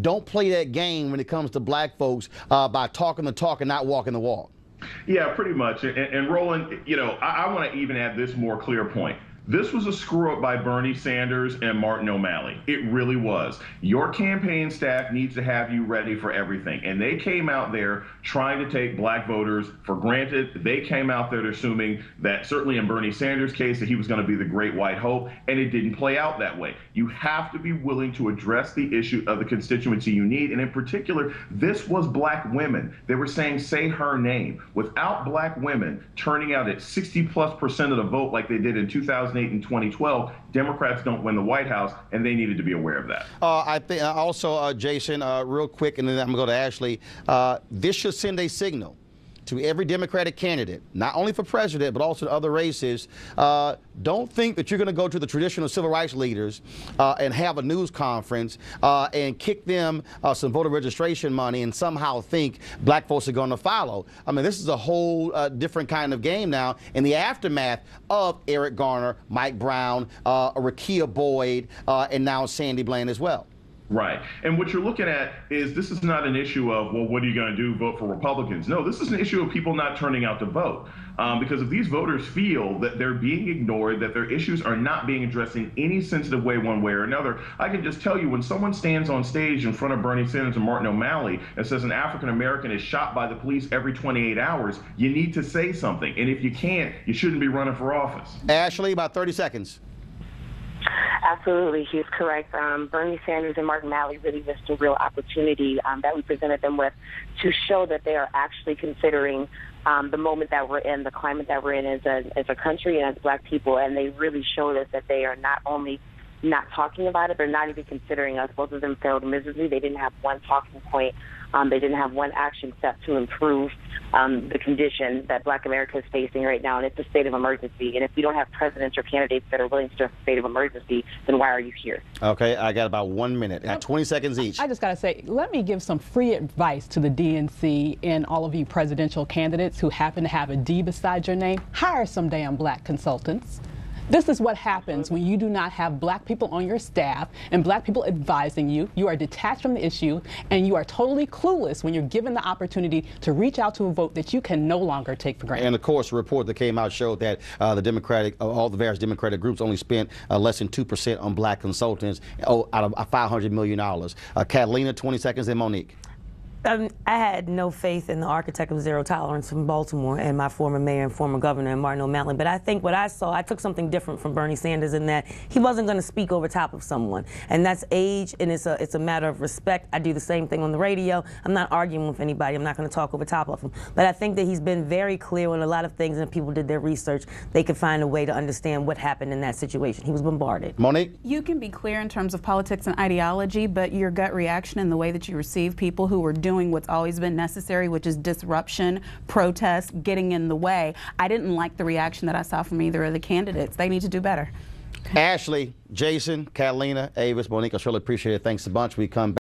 don't play that game when it comes to black folks by talking the talk and not walking the walk. Yeah, pretty much. And Roland, you know, I want to even add this more clear point. This was a screw up by Bernie Sanders and Martin O'Malley. It really was. Your campaign staff needs to have you ready for everything. And they came out there trying to take black voters for granted. They came out there assuming that, certainly in Bernie Sanders' case, that he was going to be the great white hope, and it didn't play out that way. You have to be willing to address the issue of the constituency you need. And in particular, this was black women. They were saying, say her name. Without black women turning out at 60+% of the vote like they did in 2008 and 2012, Democrats don't win the White House, and they needed to be aware of that. I think also, Jason, real quick, and then I'm going to go to Ashley. This should send a signal to every Democratic candidate, not only for president, but also to other races. Don't think that you're going to go to the traditional civil rights leaders and have a news conference and kick them some voter registration money and somehow think black folks are going to follow. I mean, this is a whole different kind of game now in the aftermath of Eric Garner, Mike Brown, Rakia Boyd, and now Sandy Bland as well. Right. And what you're looking at is this is not an issue of, well, what are you going to do, vote for Republicans? No, this is an issue of people not turning out to vote. Because if these voters feel that they're being ignored, that their issues are not being addressed in any sensitive way one way or another, I can just tell you, when someone stands on stage in front of Bernie Sanders and Martin O'Malley and says an African-American is shot by the police every 28 hours, you need to say something. And if you can't, you shouldn't be running for office. Ashley, about 30 seconds. Absolutely, he's correct. Bernie Sanders and Martin O'Malley really missed a real opportunity that we presented them with to show that they are actually considering the moment that we're in, the climate that we're in as a country and as black people, and they really showed us that they are not only not talking about it, they're not even considering us. Both of them failed miserably. They didn't have one talking point. They didn't have one action step to improve the condition that black America is facing right now, and it's a state of emergency. And if we don't have presidents or candidates that are willing to address a state of emergency, then why are you here? Okay, I got about 1 minute. 20 seconds each. I just got to say, let me give some free advice to the DNC and all of you presidential candidates who happen to have a D beside your name. Hire some damn black consultants. This is what happens when you do not have black people on your staff and black people advising you. You are detached from the issue, and you are totally clueless when you're given the opportunity to reach out to a vote that you can no longer take for granted. And of course, a report that came out showed that the Democratic, all the various Democratic groups only spent less than 2% on black consultants out of $500 million. Catalina, 20 seconds, and Monique. I had no faith in the architect of zero tolerance from Baltimore and my former mayor and former governor, Martin O'Malley. But I think what I saw, I took something different from Bernie Sanders in that he wasn't going to speak over top of someone. And that's age, and it's a matter of respect. I do the same thing on the radio. I'm not arguing with anybody. I'm not going to talk over top of him. But I think that he's been very clear on a lot of things, and if people did their research, they could find a way to understand what happened in that situation. He was bombarded. Monique? You can be clear in terms of politics and ideology, but your gut reaction and the way that you receive people who are doing what's always been necessary, which is disruption, protest, getting in the way. I didn't like the reaction that I saw from either of the candidates. They need to do better. Ashley, Jason, Catalina, Avis, Monique, I surely appreciate it. Thanks a bunch. We come back.